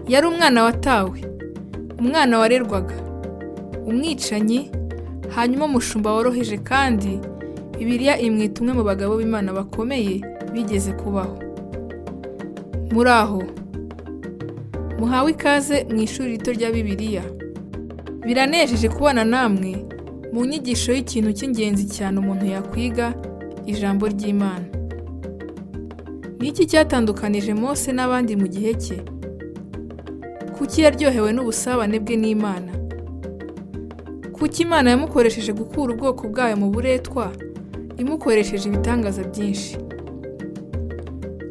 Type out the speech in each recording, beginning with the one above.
Yari umwana watawe, umwana warerwaga, umwicanyi, hanyuma umushumba woroheje, kandi Bibiliya imwita umwe mu bagabo b'Imana bakomeye bigeze kubaho. Muri aho, muhawe ikaze mu ishuri rito rya Bibiliya. Biranejeje kubana namwe mu nyigisho y'ikintu cy'ingenzi cyane umuntu yakwiga, ijambo ry'Imana. Ni iki cyatandukanije Mose n'abandi mu gihe cye? Kuki yaryohewe n'ubusabane bwe n'Imana? Kuki Imana yamukoresheje gukura ubwoko bwayo mu buretwa, imukoresheje ibitangaza byinshi?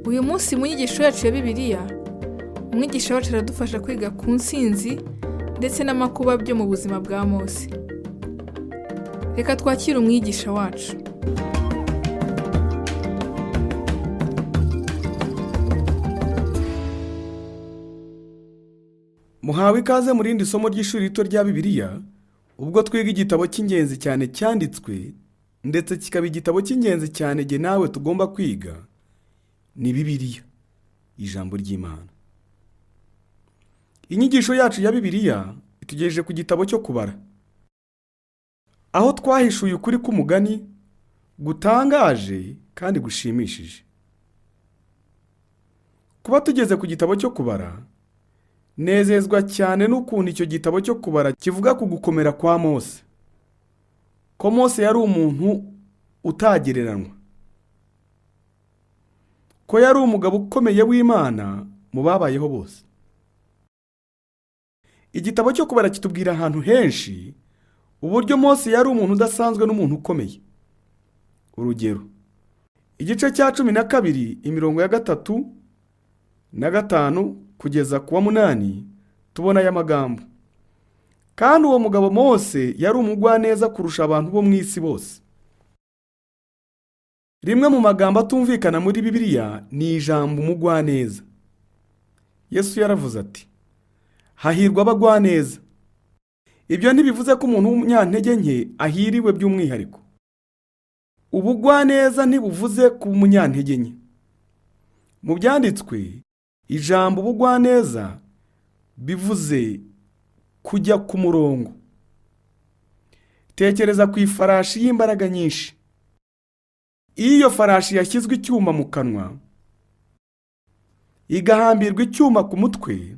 Uyu munsi mu nyigisho yacu ya Bibiliya, umwigisha wacu aradufasha kwiga ku ntsinzi ndetse n'amakuba byo mu buzima bwa Mose. Reka twakire umwigisha wacu. Muhawe ikaze mu rindi somo ry'ishuri rito rya Bibiliya, ubwo twiga igitabo cy'ingenzi cyane cyanditswe, ndetse kikaba igitabo cy'ingenzi cyane jye nawe tugomba kwiga, ni Bibiliya, ijambo ry'Imana. Inyigisho yacu ya Bibiliya itugejeje ku gitabo cyo kubara, aho twahishuye ukuri k'umugani gutangaje kandi gushimishije. Kuba tugeze ku gitabo cyo kubara, nezezwa cyane n'ukuntu icyo gitabo cyo kubara kivuga ku gukomera kwa Mose. Ko Mose yari umuntu utagereranywa, ko yari umugabo ukomeye w'Imana mu babayeho bose. Igitabo cyo kubara kitubwira ahantu henshi uburyo Mose yari umuntu udasanzwe n'umuntu ukomeye. Urugero, igice cya 12 imirongo ya 3 na 5 kugeza ku wa 8 tubona aya magambo: kandi uwo mugabo Mose yari umugwaneza kurusha abantu bo mu isi bose. Rimwe mu magambo atumvikana muri Bibiliya ni ijambo umugwaneza. Yesu yaravuze ati, hahirwa abagwaneza. Ibyo ntibivuze ko umuntu w'umunyantege nke ahiriwe by'umwihariko. Ubugwaneza ntibuvuze ku munyantege nke. Mu byanditswe, ijambo ubugwaneza bivuze kujya ku murongo. Tekereza ku ifarashi y'imbaraga nyinshi. Iyo farashi yashyizwe icyuma mu kanwa, igahambirwa icyuma ku mutwe,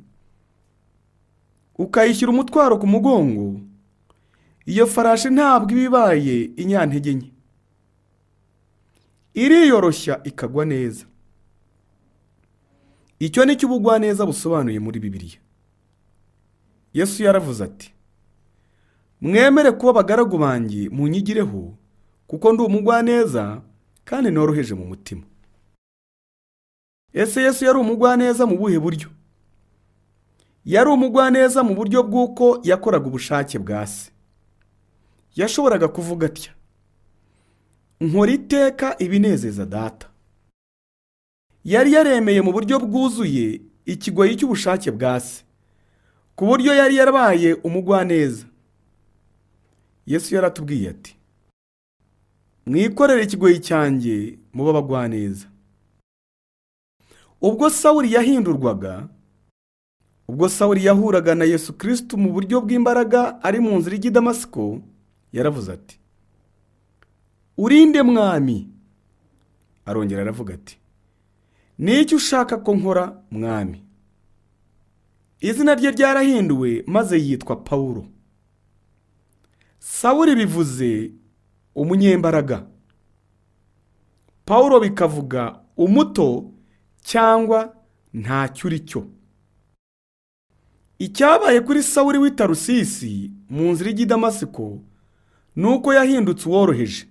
ukayishyira umutwaro ku mugongo, iyo farashi ntabwo ibibaye inyantege nke. Iriyoroshya ikagwa neza. Icyo ni cyo ubugwaneza busobanuye muri Bibiliya. Yesu yaravuze ati, mwemere kuba abagaragu banjye munyigireho, kuko ndi umugwaneza kandi noroheje mu mutima. Ese Yesu yari umugwaneza mu buhe buryo? Yari umugwaneza mu buryo bw'uko yakoraga ubushake bwa Se. Yashoboraga kuvuga atya, nkora iteka ibinezeza Data. Yari yaremeye mu buryo bwuzuye ikigoyi cy'ubushake bwa Se, ku buryo yari yarabaye umugwaneza. Yesu yaratubwiye ati, mwikorere ikigoyi cyanjye muba abagwaneza. Ubwo Sawuli yahindurwaga, ubwo Sawuli yahuraga na Yesu Kristo mu buryo bw'imbaraga ari mu nzira ijya i Damasiko, yaravuze ati, urinde mwami. Arongera aravuga ati, n'icyo ushaka ko nkora mwami? Izina rye ryarahinduwe maze yitwa Pawulo. Sawuli bivuze umunyembaraga, Pawulo bikavuga umuto cyangwa ntacyo uri cyo. Icyabaye kuri Sawuli w'i Tarusisi mu nzira ijya i Damasiko nuko yahindutse uworoheje.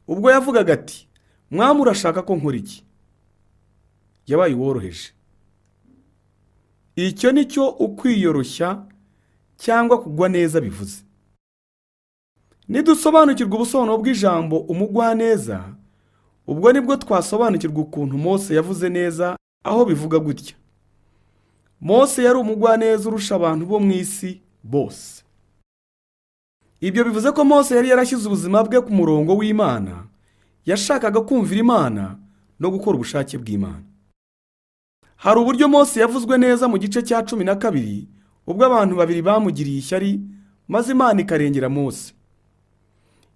Ubwo yavugaga ati, mwami urashaka ko nkora iki? Yabaye uworoheje. Icyo ni cyo ukwiyoroshya cyangwa kugwa neza bivuze. Nidusobanukirwa ubusobanuro bw'ijambo umugwaneza, ubwo nibwo twasobanukirwa ukuntu Mose yavuze neza aho bivuga gutya: Mose yari umugwaneza urusha abantu bo mu isi bose. Ibyo bivuze ko Mose yari yarashyize ubuzima bwe ku murongo w'Imana, yashakaga kumvira Imana no gukora ubushake bw'Imana. hari uburyo Mose yavuzwe neza mu gice cya 12 ubwo abantu babiri bamugiriye ishyari maze Imana ikarengera Mose.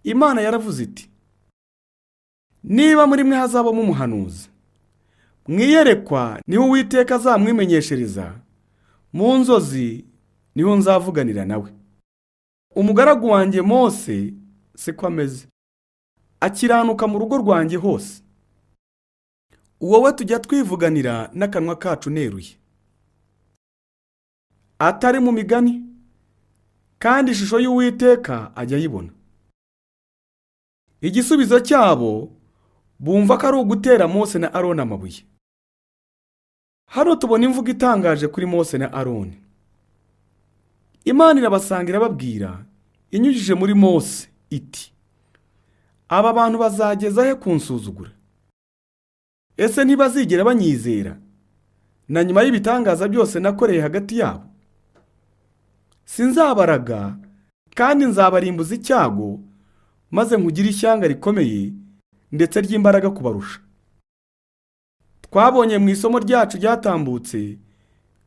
Imana yaravuze iti, niba muri mwe hazabamo umuhanuzi, mwiyerekwa niho Uwiteka azamwimenyeshereza, mu nzozi niho nzavuganira nawe. Umugaragu wanjye Mose siko ameze, akiranuka mu rugo rwanjye hose. Wowe tujya twivuganira n'akanwa kacu neruye, atari mu migani, kandi ishusho y'Uwiteka ajya ayibona. Igisubizo cyabo bumva ko ari ugutera Mose na Aroni amabuye. Hano tubona imvugo itangaje kuri Mose na Aroni. Imana irabasanga irababwira inyujije muri Mose iti, aba bantu bazageza he kunsuzugura? Ese ntibazigera banyizera na nyuma y'ibitangaza byose nakoreye hagati yabo? Sinzabaraga kandi nzabarimbuza icyago, maze nkugire ishyanga rikomeye ndetse ry'imbaraga kubarusha. Twabonye mu isomo ryacu ryatambutse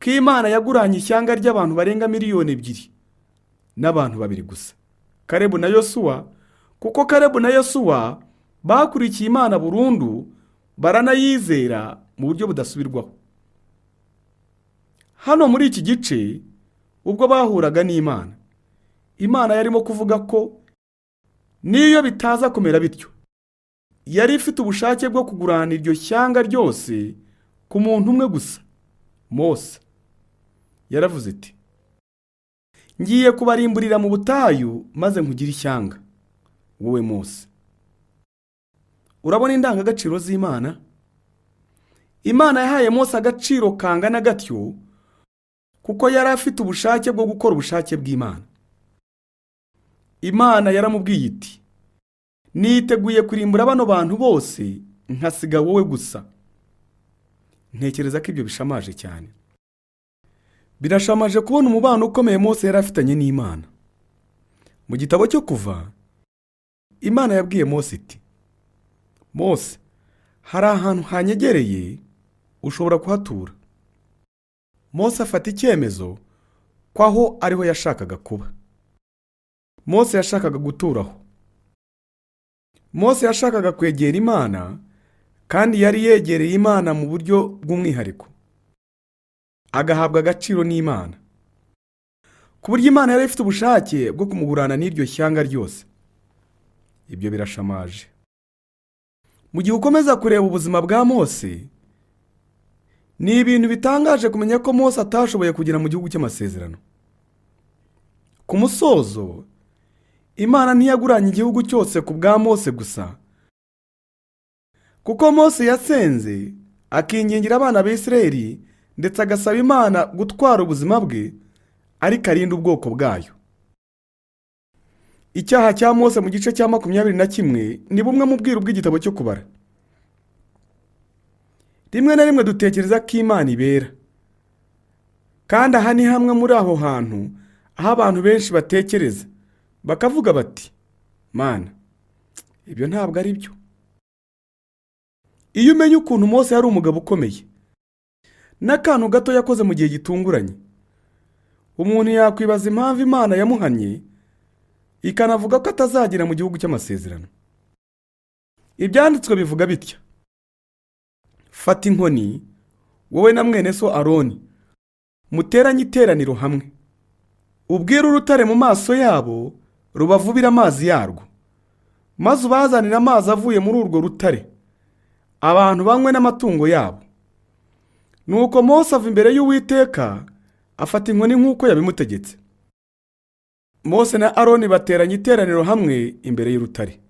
ko Imana yaguranye ishyanga ry'abantu barenga 2,000,000 n'abantu babiri gusa, Kalebu na Yosuwa, kuko Kalebu na Yosuwa bakurikiye Imana burundu baranayizera mu buryo budasubirwaho. Hano muri iki gice ubwo bahuraga n'Imana, Imana yarimo kuvuga ko niyo bitaza kumera bityo, yari ifite ubushake bwo kugurana iryo shyanga ryose ku muntu umwe gusa, Mose. Yaravuze iti, ngiye kubarimburira mu butayu maze nkugire ishyanga, wowe Mose. Urabona indangagaciro z'Imana? Imana yahaye Mose agaciro kangana gatyo kuko yari afite ubushake bwo gukora ubushake bw'Imana. Imana yaramubwiye iti, niteguye kurimbura bano bantu bose nkasiga wowe gusa. Ntekereza ko ibyo bishamaje cyane. Birashamaje kubona umubano ukomeye Mose yari afitanye n'Imana. Mu gitabo cyo Kuva, Imana yabwiye Mose iti, Mose, hari ahantu hanyegereye ushobora kuhatura. Mose afata icyemezo ko aho ariho yashakaga kuba. Mose yashakaga guturaho. Mose yashakaga kwegera Imana, kandi yari yegereye Imana mu buryo bw'umwihariko, agahabwa agaciro n'Imana, ku buryo Imana yari ifite ubushake bwo kumugurana n'iryo shyanga ryose. Ibyo birashamaje. Mu gihe ukomeza kureba ubuzima bwa Mose, ni ibintu bitangaje kumenya ko Mose atashoboye kugera mu gihugu cy'amasezerano. Ku musozo, Imana ntiyaguranye igihugu cyose ku bwa Mose gusa, kuko Mose yasenze akingingira abana b'Isiraheli ndetse agasaba Imana gutwara ubuzima bwe ariko arinda ubwoko bwayo. Icyaha cya Mose mu gice cya 21 ni bumwe mu bwiru bw'igitabo cyo Kubara. Rimwe na rimwe dutekereza ko Imana ibera, kandi aha ni hamwe muri aho hantu aho abantu benshi batekereza bakavuga bati, Mana, ibyo ntabwo ari byo. Iyo umenye ukuntu Mose yari umugabo ukomeye n'akantu gato yakoze mu gihe gitunguranye, umuntu yakwibaza impamvu Imana yamuhannye ikanavuga ko atazagera mu gihugu cy'amasezerano. Ibyanditswe bivuga bitya, fata inkoni wowe na mwene so Aroni, muteranye iteraniro hamwe, ubwire urutare mu maso yabo rubavubira amazi yarwo, maze ubazanire amazi avuye muri urwo rutare, abantu banywe n'amatungo yabo. Nuko Mose ava imbere y'Uwiteka afata inkoni nk'uko yabimutegetse. Mose na Aroni bateranye iteraniro hamwe imbere y'urutare,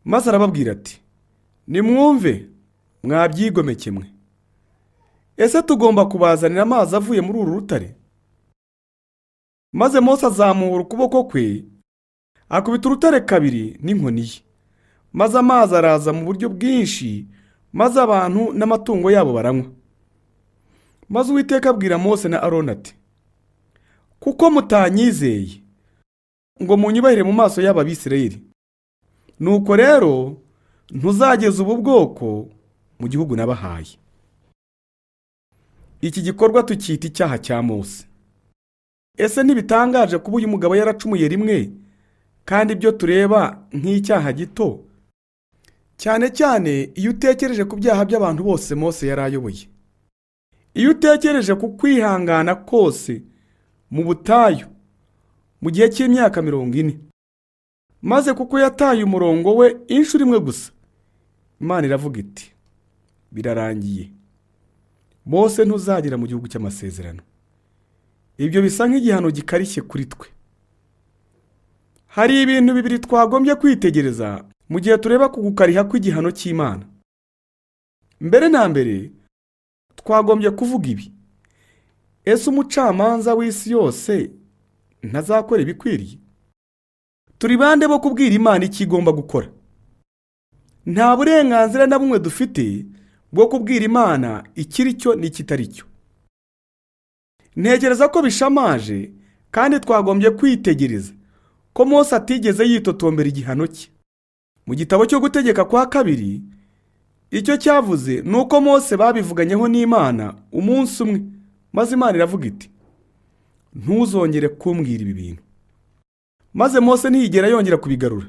maze arababwira ati, nimwumve mwabyigomeke mwe, ese tugomba kubazanira amazi avuye muri uru rutare? Maze Mose azamura ukuboko kwe akubita urutare kabiri n'inkoni ye, maze amazi araza mu buryo bwinshi, maze abantu n'amatungo yabo baranywa. Maze Uwiteka abwira Mose na Aroni ati, kuko mutanyizeye ngo munyubahire mu maso y'aba Bisirayeli, nuko rero ntuzageza ubu bwoko mu gihugu nabahaye. iki gikorwa tukita icyaha cya Mose. Ese ntibitangaje kuba uyu mugabo yaracumuye rimwe kandi ibyo tureba nk'icyaha gito, cyane cyane iyo utekereje ku byaha by'abantu bose Mose yari ayoboye, iyo utekereje ku kwihangana kose mu butayu mu gihe cy'imyaka 40, maze kuko yataye umurongo we inshuro imwe gusa, Imana iravuga iti birarangiye, Mose ntuzagera mu gihugu cy'amasezerano. Ibyo bisa nk'igihano gikarishye kuri twe. Hari ibintu bibiri twagombye kwitegereza mu gihe tureba ku gukariha kw'igihano cy'Imana. Mbere na mbere twagombye kuvuga ibi: ese umucamanza w'isi yose ntazakora ibikwiriye? Turi bande bo kubwira Imana icyo igomba gukora? Nta burenganzira na bumwe dufite bwo kubwira Imana ikiri cyo n'ikitari cyo. Ntekereza ko bishamaje kandi twagombye kwitegereza ko Mose atigeze yitotombera igihano cye. Mu gitabo cyo gutegeka kwa 2, icyo cyavuze nuko Mose babivuganyeho n'Imana umunsi umwe, maze Imana iravuga iti ntuzongere kumbwira ibi bintu. Maze Mose ntiyigera yongera kubigarura.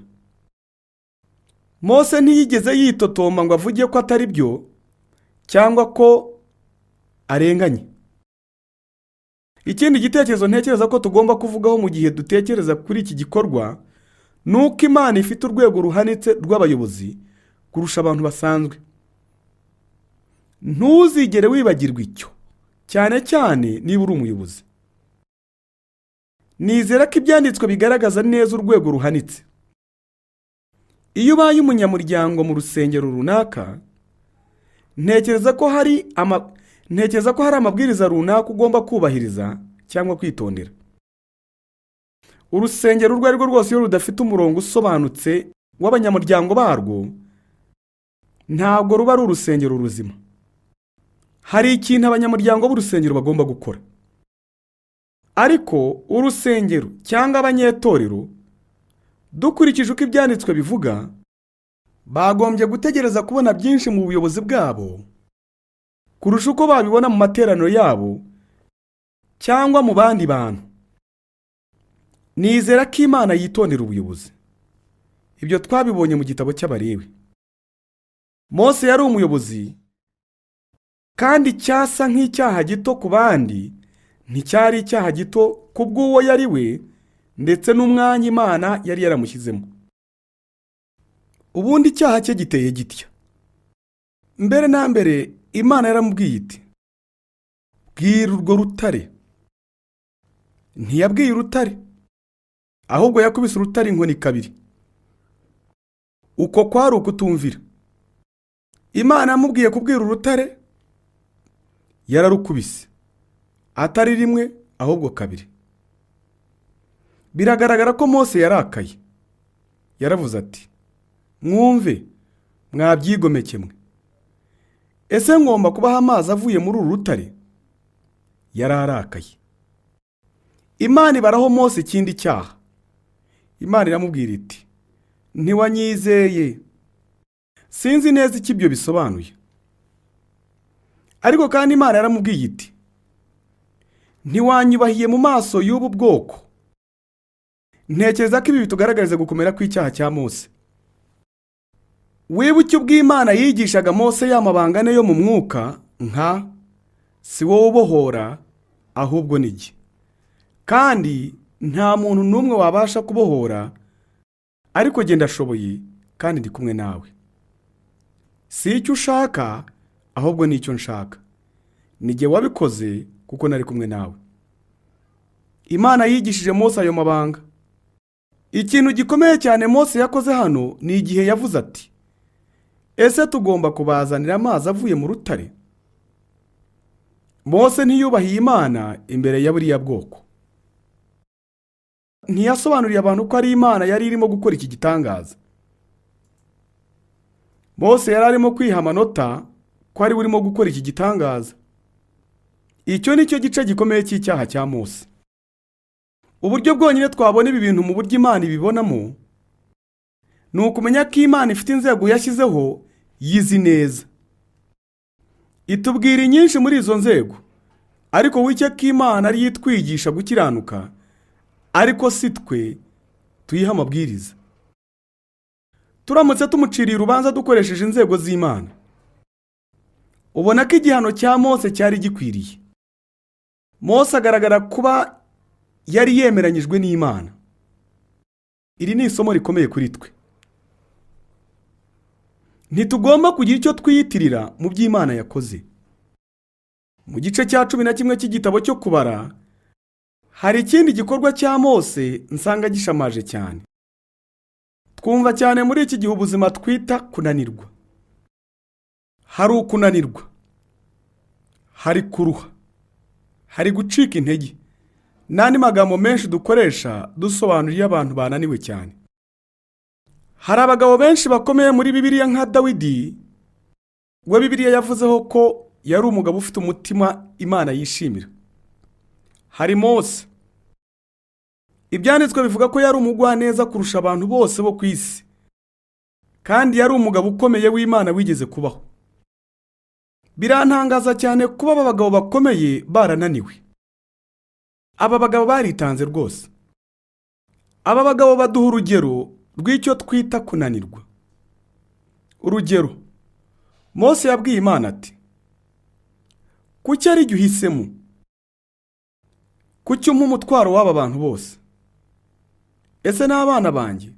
Mose ntiyigeze yitotomba ngo avuge ko atari byo cyangwa ko arenganye. Ikindi gitekerezo ntekereza ko tugomba kuvugaho mu gihe dutekereza kuri iki gikorwa nuko Imana ifite urwego ruhanitse rw'abayobozi kurusha abantu basanzwe. Ntuzigere wibagirwa icyo, cyane cyane niba uri umuyobozi. Nizera ko ibyanditswe bigaragaza neza urwego ruhanitse. Iyo ubaye umunyamuryango mu rusengero runaka, ntekereza ko hari amabwiriza runaka ugomba kubahiriza cyangwa kwitondera. Urusengero urwo ari rwo rwose iyo rudafite umurongo usobanutse w'abanyamuryango barwo, ntabwo ruba ari urusengero ruzima. Hari ikintu abanyamuryango b'urusengero bagomba gukora. Ariko urusengero cyangwa abanyetorero, dukurikije uko ibyanditswe bivuga, bagombye gutegereza kubona byinshi mu buyobozi bwabo kurusha uko babibona mu materaniro yabo cyangwa mu bandi bantu. Nizera ko Imana yitondera ubuyobozi. Ibyo twabibonye mu gitabo cy'Abalewi. Mose yari umuyobozi, kandi cyasa nk'icyaha gito ku bandi nticyari icyaha gito kubw'uwo yari we ndetse n'umwanya Imana yari yaramushyizemo. Ubundi icyaha cye giteye gitya. Mbere na mbere Imana yaramubwiye iti bwira urwo rutare. Ntiyabwiye urutare, ahubwo yakubise urutare inkoni 2. Uko kwari ukutumvira. Imana yamubwiye kubwira urutare, yararukubise, atari rimwe ahubwo 2. Biragaragara ko Mose yarakaye. Yaravuze ati mwumve mwabyigomeke mwe, ese ngomba kubaha amazi avuye muri uru rutare? Yararakaye. Imana ibaraho Mose ikindi cyaha. Imana iramubwira iti ntiwanyizeye. Sinzi neza icyo ibyo bisobanuye, ariko kandi Imana yaramubwiye iti ntiwanyubahiye mu maso y'ubu bwoko. Ntekereza ko ibi bitugaragariza gukomera kw'icyaha cya Mose. Wibuke ubw'Imana yigishaga Mose y'amabanga ane yo mu mwuka, nka si wowe ubohora ahubwo ni jye, kandi nta muntu n'umwe wabasha kubohora, ariko jye ndashoboye kandi ndi kumwe nawe. Si icyo ushaka ahubwo ni icyo nshaka, ni jye wabikoze kuko nari kumwe nawe. Imana yigishije Mose ayo mabanga. Ikintu gikomeye cyane Mose yakoze hano ni igihe yavuze ati ese tugomba kubazanira amazi avuye mu rutare? Mose ntiyubahiye Imana imbere ya buriya bwoko. Ntiyasobanuriye abantu ko ari Imana yari irimo gukora iki gitangaza. Mose yari arimo kwiha amanota ko ari burimo gukora iki gitangaza. Icyo ni cyo gice gikomeye cy'icyaha cya Mose. Uburyo bwonyine twabona ibi bintu mu buryo Imana ibibonamo ni ukumenya ko Imana ifite inzego yashyizeho yizi neza. Itubwira nyinshi muri izo nzego, ariko wicye ko Imana ariyo itwigisha gukiranuka, ariko si twe tuyiha amabwiriza. Turamutse tumuciriye urubanza dukoresheje inzego z'Imana, ubona ko igihano cya Mose cyari gikwiriye. Mose agaragara kuba yari yemeranyijwe n'Imana. Iri ni isomo rikomeye kuri twe. Ntitugomba kugira icyo twiyitirira mu by'Imana yakoze. Mu gice cya 11 cy'igitabo cyo kubara, hari ikindi gikorwa cya Mose nsanga gishamaje cyane. Twumva cyane muri iki gihe ubuzima twita kunanirwa. Hari ukunanirwa, hari kuruha, hari gucika intege, n'andi magambo menshi dukoresha dusobanurira abantu bananiwe cyane. Hari abagabo benshi bakomeye muri Bibiliya nka Dawidi, we Bibiliya yavuzeho ko yari umugabo ufite umutima Imana yishimira. Hari Mose. Ibyanditswe bivuga ko yari umugwaneza kurusha abantu bose bo ku isi, kandi yari umugabo ukomeye w'Imana wigeze kubaho. Birantangaza cyane kuba aba bagabo bakomeye barananiwe. Aba bagabo baritanze rwose. Aba bagabo baduha urugero rw'icyo twita kunanirwa. Urugero, Mose yabwiye Imana ati, kuki ari jye uhisemo? Kuki umpa umutwaro w'aba bantu bose? Ese n'abana banjye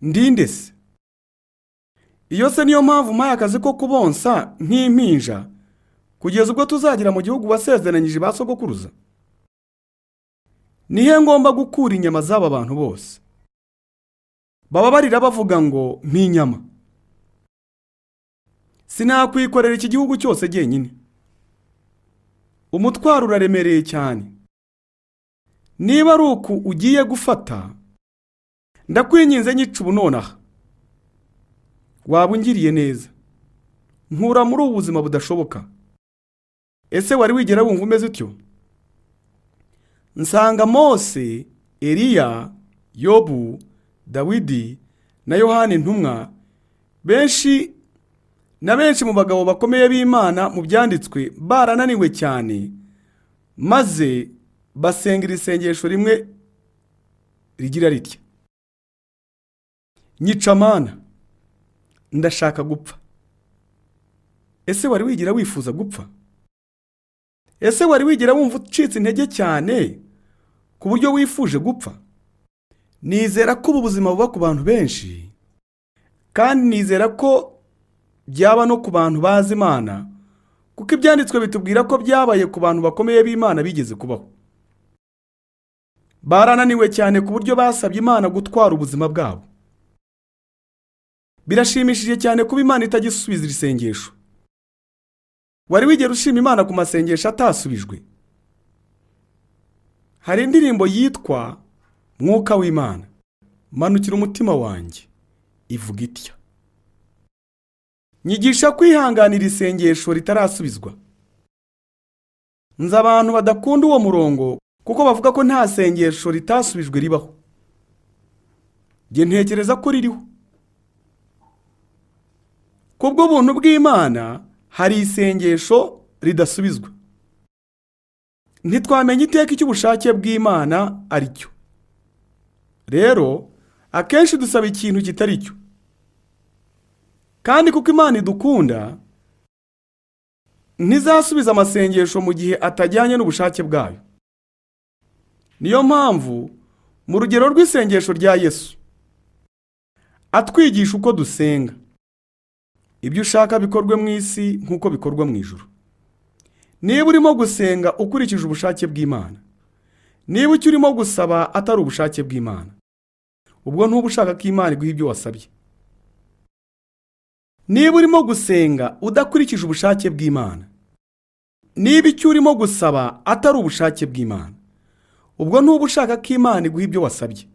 ndinde se? Iyo se niyo mpamvu mpaye akazi ko kubonsa nk'impinja kugeza ubwo tuzagira mu gihugu wasezeranyije ba sogokuruza? Nihe ngomba gukura inyama z'aba bantu bose? Baba barira bavuga ngo mpinyama. Sinakwikorera iki gihugu cyose jyenyine. Umutwaro uraremereye cyane. Niba ari uku ugiye gufata, ndakwinginze nyica ubu nonaha. Waba ungiriye neza, nkura muri ubu buzima budashoboka. Ese wari wigera wumva umeze utyo? Nsanga Mose, Eliya, Yobu, Dawidi na Yohana intumwa, benshi mu bagabo bakomeye b'Imana mu byanditswe barananiwe cyane, maze basengera isengesho rimwe rigira ritya: nyica Mana, ndashaka gupfa. Ese wari wigira wifuza gupfa? Ese wari wigira wumva ucitse intege cyane ku buryo wifuje gupfa? Nizera ko ubu buzima buba ku bantu benshi, kandi nizera ko byaba no ku bantu bazi Imana, kuko ibyanditswe bitubwira ko byabaye ku bantu bakomeye b'Imana bigeze kubaho. Barananiwe cyane ku buryo basabye Imana gutwara ubuzima bwabo. Birashimishije cyane kuba Imana itagisubiza iri sengesho. Wari wigera ushima Imana ku masengesho atasubijwe? Hari indirimbo yitwa Mwuka w'Imana, manukira umutima wanjye, ivuga itya: nyigisha kwihanganira isengesho ritarasubizwa. Nzi abantu badakunda uwo murongo kuko bavuga ko nta sengesho ritasubijwe ribaho. Jye ntekereza ko ririho. Kubwo buntu bw'Imana hari isengesho ridasubizwa. Ntitwamenya iteka icyo ubushake bw'Imana ari cyo. Rero akenshi dusaba ikintu kitari cyo. Kandi kuko Imana idukunda, ntizasubiza amasengesho mu gihe atajyanye n'ubushake bwayo. Niyo mpamvu mu rugero rw'isengesho rya Yesu atwigisha uko dusenga: ibyo ushaka bikorwe mu isi nk'uko bikorwa mu ijuru. Niba urimo gusenga ukurikije ubushake bw'Imana, niba icyo urimo gusaba atari ubushake bw'Imana, ubwo ntuba ushaka ko Imana iguha ibyo wasabye. Niba urimo gusenga udakurikije ubushake bw'Imana, niba icyo urimo gusaba atari ubushake bw'Imana, ubwo ntuba ushaka ko Imana iguha ibyo wasabye.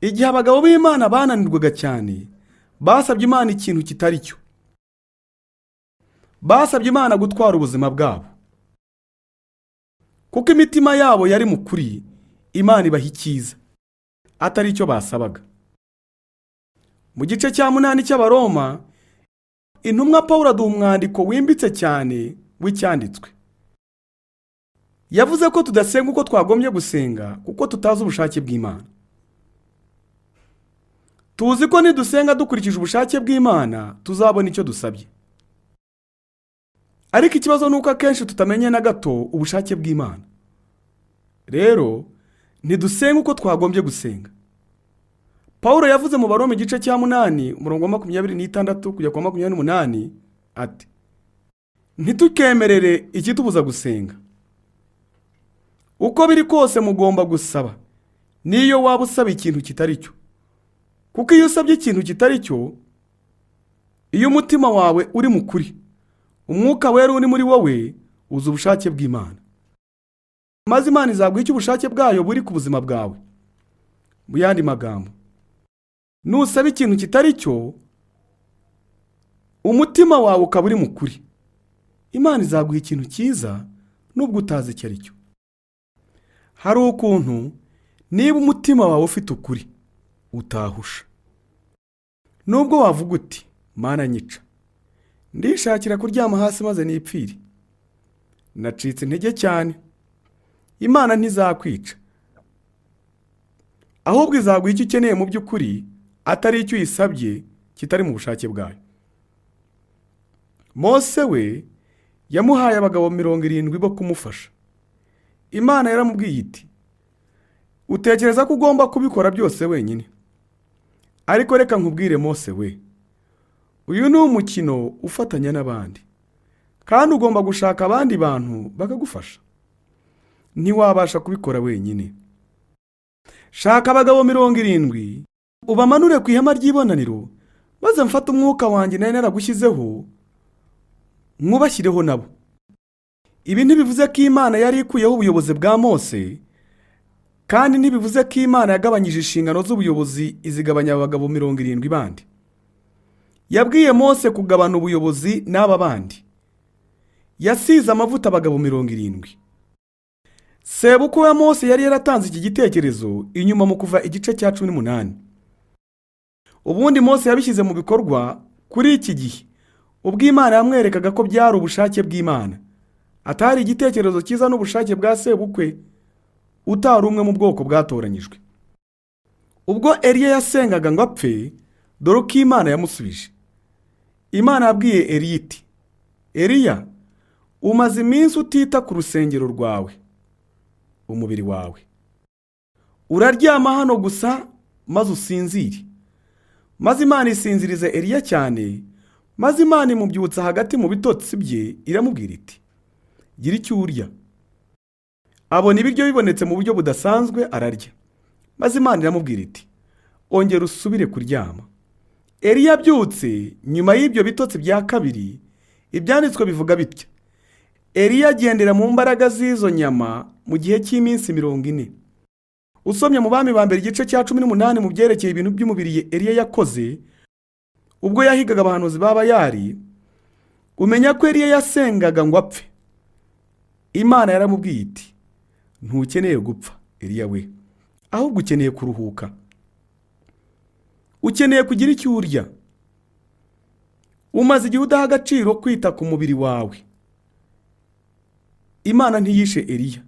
Igihe abagabo b'Imana bananirwaga cyane, basabye Imana ikintu kitari cyo. Basabye Imana gutwara ubuzima bwabo. Kuko imitima yabo yari mu kuri, Imana ibaha icyiza, atari icyo basabaga. Mu gice cya 8 cy'Abaroma, intumwa Pawulo aduha umwandiko wimbitse cyane w'icyanditswe. Yavuze ko tudasenga uko twagombye gusenga kuko tutazi ubushake bw'Imana. Tuzi ko nidusenga dukurikije ubushake bw'Imana tuzabona icyo dusabye. Ariko ikibazo ni uko akenshi tutamenye na gato ubushake bw'Imana. Rero ntidusenga uko twagombye gusenga. Pawulo yavuze mu Baroma igice cya 8 umurongo wa 26 kujya kwa 28 ati: ntitukemerere ikitubuza gusenga. Uko biri kose mugomba gusaba, niyo waba usaba ikintu kitari cyo. Kuko iyo usabye ikintu kitari cyo, iyo umutima wawe uri mu kuri, umwuka wera uri muri wowe uzi ubushake bw'Imana. Maze Imana izaguha icyo ubushake bwayo buri ku buzima bwawe. Mu yandi magambo, nusaba ikintu kitari cyo, umutima wawe ukaba uri mu kuri, Imana izaguha ikintu cyiza nubwo utazi icyo ari cyo. Hari ukuntu niba umutima wawe ufite ukuri utahusha. Nubwo wavuga uti Mana nyica, ndishakira kuryama hasi maze nipfire, nacitse intege cyane, Imana ntizakwica, ahubwo izaguha icyo ukeneye mu by'ukuri, atari icyo uyisabye kitari mu bushake bwayo. Mose we yamuhaye abagabo 70 bo kumufasha. Imana yaramubwiye iti: utekereza ko ugomba kubikora byose wenyine? Ariko reka nkubwire Mose we, uyu ni umukino ufatanya n'abandi, kandi ugomba gushaka abandi bantu bakagufasha. Ntiwabasha kubikora wenyine. Shaka abagabo 70 ubamanure ku ihema ry'ibonaniro, maze mfata umwuka wanjye nari naragushyizeho mwubashyireho nabo. Ibi ntibivuze ko Imana yari ikuyeho ubuyobozi bwa Mose, kandi ntibivuze ko Imana yagabanyije inshingano z'ubuyobozi izigabanya abagabo 70 bandi. Yabwiye Mose kugabana ubuyobozi n'aba bandi. Yasize amavuta abagabo 70. Sebukwe wa Mose yari yaratanze iki gitekerezo inyuma mu kuva igice cya 18. Ubundi Mose yabishyize mu bikorwa kuri iki gihe, ubwo Imana yamwerekaga ko byari ubushake bw'Imana, atari igitekerezo cyiza n'ubushake bwa sebukwe utari umwe mu bwoko bwatoranyijwe. Ubwo Eliya yasengaga ngo apfe, dore ko Imana yamusubije. Imana yabwiye Eliya iti: Eliya, umaze iminsi utita ku rusengero rwawe, umubiri wawe. Uraryama hano gusa maze usinzire. Maze Imana isinzirize Eliya cyane, maze Imana imubyutsa hagati mu bitotsi bye, iramubwira iti: gira icyo urya. Abona ibiryo bibonetse mu buryo budasanzwe ararya. Maze Imana iramubwira iti: ongera usubire kuryama. Eliya abyutse nyuma y'ibyo bitotsi bya kabiri, ibyanditswe bivuga bitya: Eliya agendera mu mbaraga z'izo nyama mu gihe cy'iminsi 40. Usomye mu Bami ba mbere igice cya 18 mu byerekeye ibintu by'umubiri Eliya yakoze ubwo yahigaga abahanuzi ba Bayali, umenya ko Eliya yasengaga ngo apfe. Imana yaramubwiye iti: ntukeneye gupfa Eliya we, ahubwo ukeneye kuruhuka. Ukeneye kugira icyo urya. Umaze igihe udaha agaciro kwita ku mubiri wawe. Imana ntiyishe Eliya.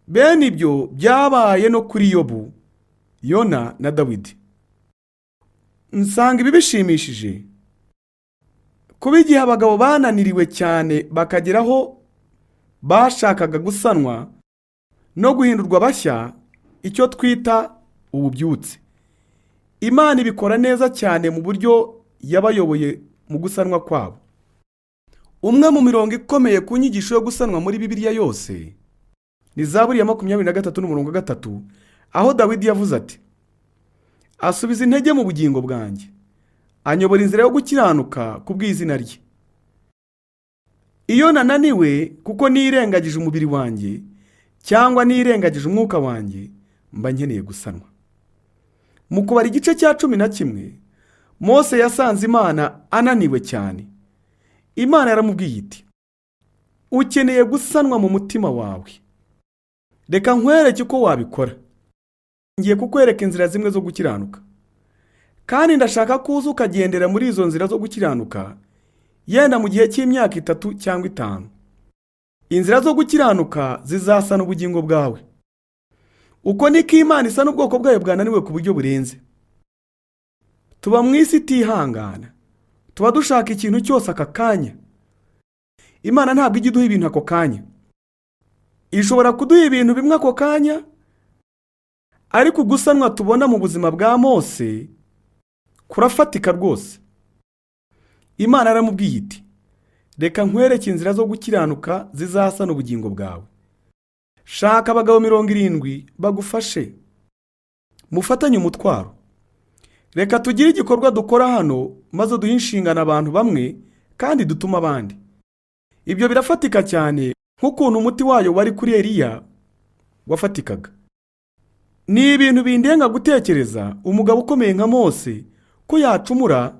Bene ibyo byabaye no kuri Yobu, Yona na Dawidi. Nsanga ibi bishimishije. Kuba igihe abagabo bananiriwe cyane bakageraho bashakaga gusanwa no guhindurwa bashya, icyo twita ububyutse, Imana ibikora neza cyane mu buryo yabayoboye mu gusanwa kwabo. Umwe mu mirongo ikomeye ku nyigisho yo gusanwa muri Bibiliya yose ni Zaburi ya 23 n'umurongo 3, aho Dawidi yavuze ati: asubiza intege mu bugingo bwanjye, anyobora inzira yo gukiranuka kubw'izina rye. Iyo nananiwe kuko nirengagije umubiri wanjye cyangwa nirengagije umwuka wanjye, mba nkeneye gusanwa. Mu kubara igice cya 11, Mose yasanze Imana ananiwe cyane. Imana yaramubwiye iti: ukeneye gusanwa mu mutima wawe. Reka nkwereke uko wabikora. Ngiye kukwereka inzira zimwe zo gukiranuka, kandi ndashaka ko uza ukagendera muri izo nzira zo gukiranuka, yenda mu gihe cy'imyaka 3 cyangwa 5. Inzira zo gukiranuka zizasana ubugingo bwawe. Uko niko Imana isa n'ubwoko bwayo bwananiwe ku buryo burenze. Tuba mu isi itihangana, tuba dushaka ikintu cyose aka kanya. Imana ntabwo ijya iduha ibintu ako kanya. Ishobora kuduha ibintu bimwe ako kanya, ariko gusanwa tubona mu buzima bwa Mose kurafatika rwose. Imana yaramubwiye iti, reka nkwereke inzira zo gukiranuka zizasana ubugingo bwawe. Shaka abagabo 70 bagufashe, mufatanye umutwaro. Reka tugire igikorwa dukora hano, maze duhe inshingano abantu bamwe kandi dutuma abandi. Ibyo birafatika cyane nk'ukuntu umuti wayo wari kuri Eliya wafatikaga. Ni ibintu bindenga gutekereza umugabo ukomeye nka Mose ko yacumura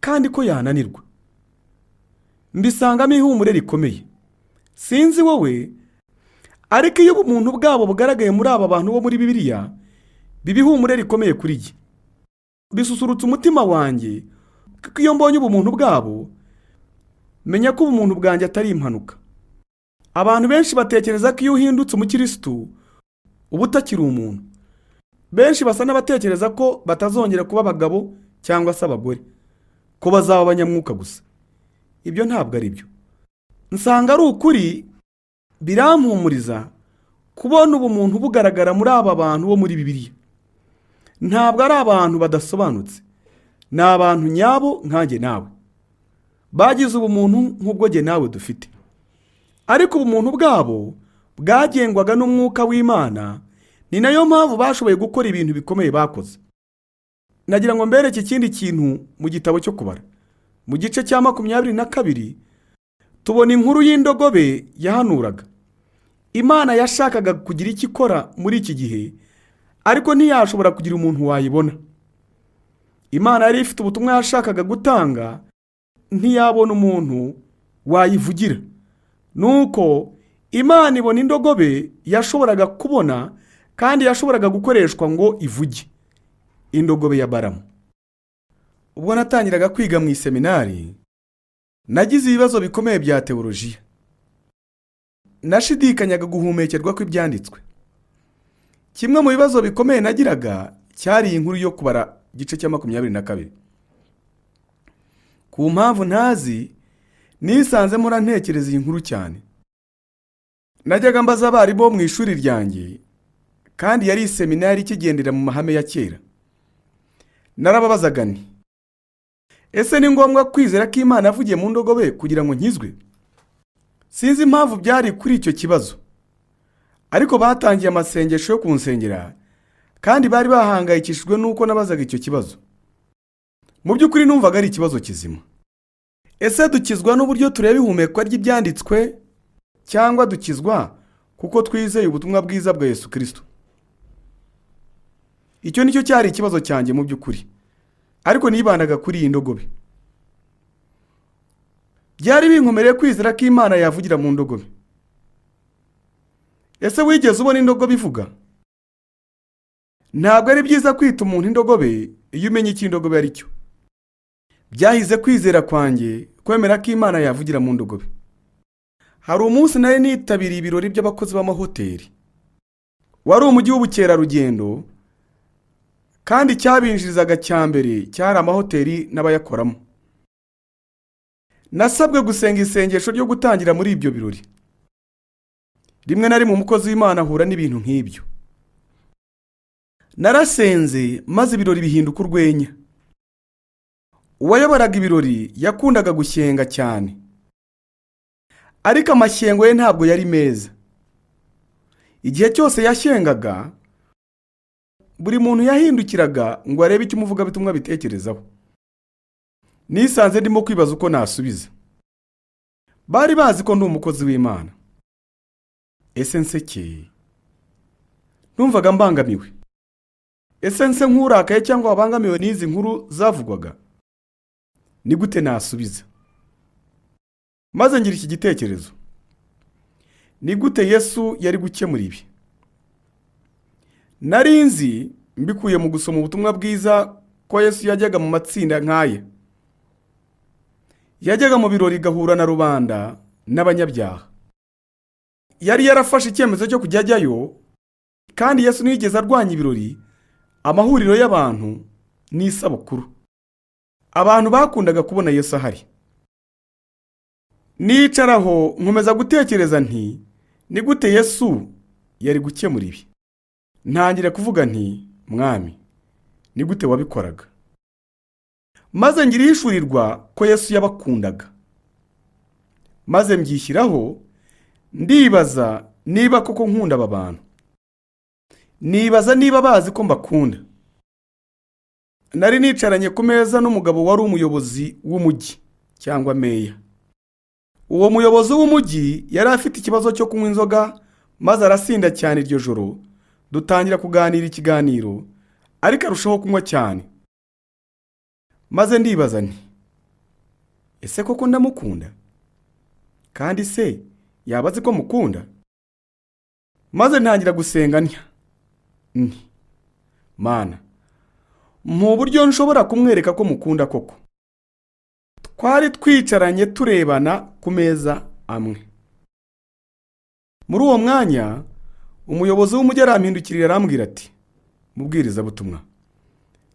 kandi ko yananirwa. Mbisangamo ihumure rikomeye. Sinzi wowe, ariko iyo ubumuntu bwabo bugaragaye muri aba bantu bo muri Bibiliya, bibihumure rikomeye kuri jye. Bisusurutsa umutima wanjye, kuko iyo mbonye ubumuntu bwabo, menya ko ubumuntu bwanjye atari impanuka. Abantu benshi batekereza ko iyo uhindutse umukristo uba utakiri umuntu. Benshi basa n'abatekereza ko batazongera kuba abagabo cyangwa se abagore, ko bazaba abanyamwuka gusa. Ibyo ntabwo ari byo. Nsanga ari ukuri, birampumuriza kubona ubumuntu bugaragara muri aba bantu bo muri Bibiliya. Ntabwo ari abantu badasobanutse, ni abantu nyabo nkanjye nawe. Bagize ubumuntu nk'ubwo jye nawe dufite. Ariko ubumuntu bwabo bwagengwaga n'umwuka w'Imana, ni nayo mpamvu bashoboye gukora ibintu bikomeye bakoze. Nagira ngo mbereke ikindi kintu mu gitabo cyo kubara. Mu gice cya 22 tubona inkuru y'indogobe yahanuraga. Imana yashakaga kugira icyo ikora muri iki gihe, ariko ntiyashobora kugira umuntu wayibona. Imana yari ifite ubutumwa yashakaga gutanga, ntiyabona umuntu wayivugira. Nuko Imana ibona indogobe yashoboraga kubona kandi yashoboraga gukoreshwa ngo ivuge. Indogobe ya Balamu. Ubwo natangiraga kwiga mu iseminari, nagize ibibazo bikomeye bya teolojiya. Nashidikanyaga guhumekerwa kw'ibyanditswe. Kimwe mu bibazo bikomeye nagiraga cyari inkuru yo kubara gice cya 22. Ku mpamvu ntazi, nisanze murantekereza iyi nkuru cyane. Najyaga mbaza abari bo mu ishuri ryanjye, kandi yari seminari ikigendera mu mahame ya kera. Narababazaga nti, ese ni ngombwa kwizera ko Imana yavugiye mu ndogobe kugira ngo nkizwe? Sinzi impamvu byari kuri icyo kibazo, ariko batangiye amasengesho yo kunsengera, kandi bari bahangayikishijwe nuko nabazaga icyo kibazo. Mu by'ukuri numvaga ari ikibazo kizima. Ese dukizwa n'uburyo tureba ihumekwa ry'ibyanditswe, cyangwa dukizwa kuko twizeye ubutumwa bwiza bwa Yesu Kristo? Icyo nicyo cyari ikibazo cyanjye mu by'ukuri, ariko nibandaga kuri iyi ndogobe. Byari binkomereye kwizera ko Imana yavugira mu ndogobe. Ese wigeze ubona indogobe ivuga? Ntabwo ari byiza kwita umuntu indogobe iyo umenye icyo indogobe ari cyo. Byahize kwizera kwanjye kwemera ko Imana yavugira mu ndogobe. Hari umunsi nari nitabiriye ibirori by'abakozi b'amahoteli. Wari umujyi w'ubukerarugendo, kandi cyabinjirizaga cyambere cyari amahoteli n'abayakoramo. Nasabwe gusenga isengesho ryo gutangira muri ibyo birori. Rimwe na rimwe umukozi w'Imana ahura n'ibintu nk'ibyo. Narasenze maze ibirori bihinduka urwenya. Uwayoboraga ibirori yakundaga gushyenga cyane, ariko amashyengo ye ntabwo yari meza. Igihe cyose yashyengaga, buri muntu yahindukiraga ngo arebe icyo umuvugabutumwa bitekerezaho. Nisanze ndimo kwibaza uko nasubiza. Bari bazi ko ndi umukozi w'Imana. Ese nsekeye? Numvaga mbangamiwe. Ese nse nk'urakaye cyangwa wabangamiwe n'izi nkuru zavugwaga? Ni gute nasubiza? Maze ngira iki gitekerezo. Ni gute Yesu yari gukemura ibi? Nari nzi mbikuye mu gusoma ubutumwa bwiza ko Yesu yajyaga mu matsinda nk'aya. yajyaga mu birori igahura na rubanda n'abanyabyaha. Yari yarafashe icyemezo cyo kujya ajyayo, kandi Yesu ntiyigeze arwanya ibirori, amahuriro y'abantu n'isabukuru. Abantu bakundaga kubona Yesu ahari. Nicaraho nkomeza gutekereza nti, ni gute Yesu yari gukemura ibi? Ntangira kuvuga nti, Mwami, ni gute wabikoraga? Maze ngira ihishurirwa ko Yesu yabakundaga. Maze mbyishyiraho, ndibaza niba koko nkunda aba bantu. Nibaza niba bazi ko mbakunda. Nari nicaranye ku meza n'umugabo wari umuyobozi w'umujyi cyangwa meya. Uwo muyobozi w'umujyi yari afite ikibazo cyo kunywa inzoga, maze arasinda cyane iryo joro. Dutangira kuganira ikiganiro, ariko arushaho kunywa cyane. Maze ndibaza nti, ese koko ndamukunda? Kandi se yaba azi ko mukunda? Maze ntangira gusenga nti, Mana, mu buryo nshobora kumwereka ko mukunda koko. Twari twicaranye turebana ku meza amwe. Muri uwo mwanya umuyobozi w'umujyi arampindukirira arambwira ati, Mubwirizabutumwa,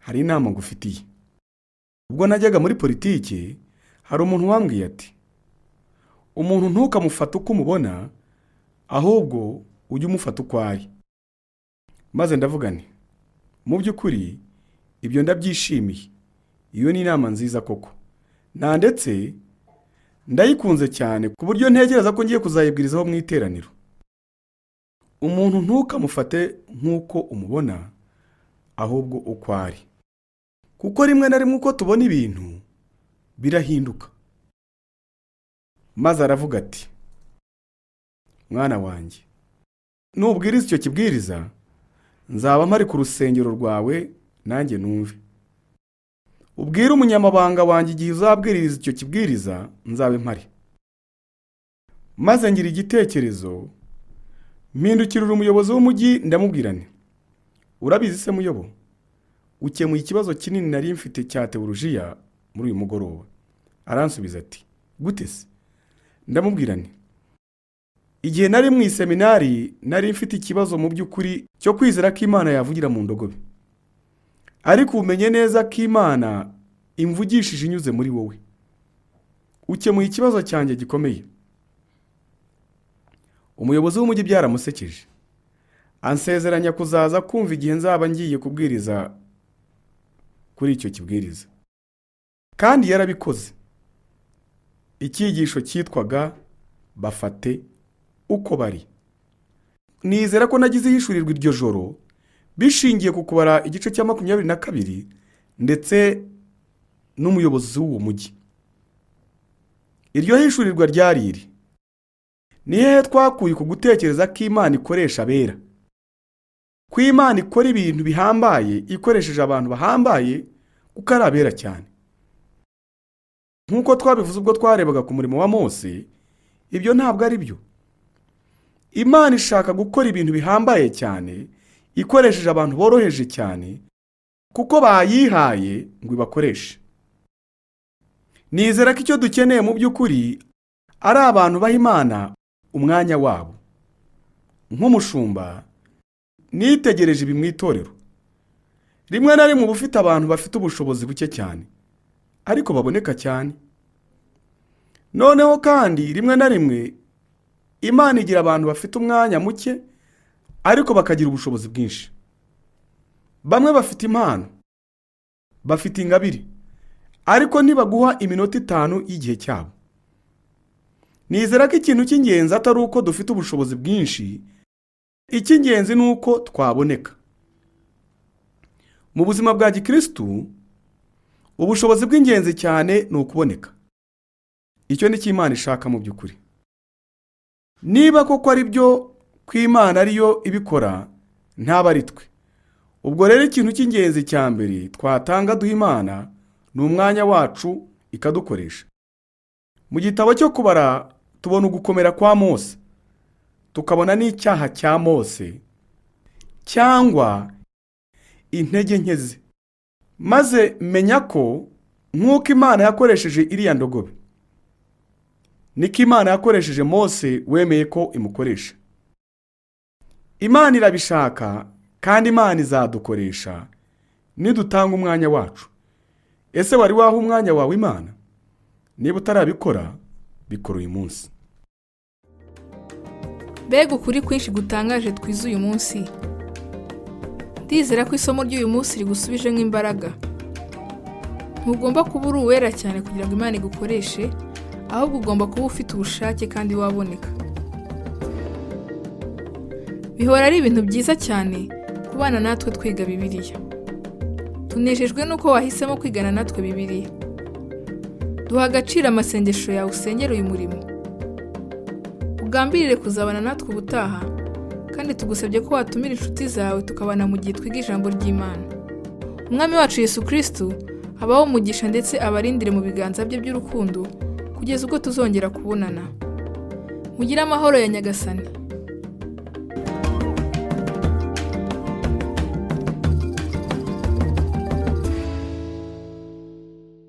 hari inama ngufitiye. Ubwo najyaga muri politiki, hari umuntu wambwiye ati, umuntu ntukamufata uko umubona, ahubwo ujye umufata uko ari. Maze ndavuga nti, mu by'ukuri ibyo ndabyishimiye. Iyo ni inama nziza koko. Ndetse ndayikunze cyane ku buryo ntekereza ko ngiye kuzayibwirizaho mu iteraniro. Umuntu ntukamufate nk'uko umubona, ahubwo uko ari. Kuko rimwe na rimwe uko tubona ibintu birahinduka. Maze aravuga ati, Mwana wanjye, nubwiriza icyo kibwiriza, nzaba mpari ku rusengero rwawe nanjye numve. Ubwire umunyamabanga wanjye igihe uzabwiriza icyo kibwiriza, nzabe mpari. Maze ngira igitekerezo, mpindukirira umuyobozi w'umujyi ndamubwira nti, urabizi se muyobo, ukemuye ikibazo kinini nari mfite cya teolojiya muri uyu mugoroba. Aransubiza ati, gute se? Ndamubwira nti, igihe nari mu iseminari nari mfite ikibazo mu by'ukuri cyo kwizera ko Imana yavugira mu ndogobe. Ariko umenye neza ko Imana imvugishije inyuze muri wowe. Ukemuye ikibazo cyanjye gikomeye. Umuyobozi w'umujyi byaramusekeje. Ansezeranya kuzaza kumva igihe nzaba ngiye kubwiriza kuri icyo kibwiriza. Kandi yarabikoze. Icyigisho cyitwaga bafate uko bari. Nizera ko nagize ihishurirwa iryo joro, bishingiye ku kubara igice cya 22 ndetse n'umuyobozi w'uwo mujyi. Iryo hishurirwa ryari iri: ni hehe twakuye ku gutekereza ko Imana ikoresha abera? Ko Imana ikora ibintu bihambaye ikoresheje abantu bahambaye kuko ari abera cyane. Nk'uko twabivuze ubwo twarebaga ku murimo wa Mose, ibyo ntabwo ari byo. Imana ishaka gukora ibintu bihambaye cyane ikoresheje abantu boroheje cyane kuko bayihaye ngo ibakoreshe. Nizera ko icyo dukeneye mu by'ukuri ari abantu baha Imana umwanya wabo. Nk'umushumba nitegereje ibi mu itorero. Rimwe na rimwe uba ufite abantu bafite ubushobozi buke cyane, ariko baboneka cyane. Noneho kandi rimwe na rimwe Imana igira abantu bafite umwanya muke ariko bakagira ubushobozi bwinshi. Bamwe bafite impano, bafite ingabire, ariko ntibaguha iminota 5 y'igihe cyabo. Nizera ko ikintu cy'ingenzi atari uko dufite ubushobozi bwinshi, icy'ingenzi ni uko twaboneka. Mu buzima bwa Gikristo, ubushobozi bw'ingenzi cyane ni ukuboneka. Icyo ni cyo Imana ishaka mu by'ukuri. Niba koko ari byo ko Imana ariyo ibikora, ntaba ari twe. Ubwo rero ikintu cy'ingenzi cya mbere twatanga duha Imana ni umwanya wacu ikadukoresha. Mu gitabo cyo kubara tubona ugukomera kwa Mose, tukabona n'icyaha cya Mose cyangwa intege nke ze. Maze menya ko nk'uko Imana yakoresheje iriya ndogobe, niko Imana yakoresheje Mose wemeye ko imukoresha. Imana irabishaka kandi Imana izadukoresha nidutanga umwanya wacu. Ese wari waha umwanya wawe Imana? Niba utarabikora, bikora uyu munsi. Mbega ukuri kwinshi gutangaje twize uyu munsi. Ndizera ko isomo ry'uyu munsi rigusubije nk'imbaraga. Ntugomba kuba uri uwera cyane kugira ngo Imana igukoreshe, ahubwo ugomba kuba ufite ubushake kandi waboneka. Bihora ari ibintu byiza cyane kubana natwe twiga Bibiliya. Tunejejwe nuko wahisemo kwigana natwe Bibiliya. Duha agaciro amasengesho yawe usengera uyu murimo. Ugambirire kuzabana natwe ubutaha, kandi tugusabye ko watumira inshuti zawe tukabana mu gihe twiga ijambo ry'Imana. Umwami wacu Yesu Kristo abaho umugisha ndetse abarindire mu biganza bye by'urukundo kugeza ubwo tuzongera kubonana. Mugire amahoro ya Nyagasani.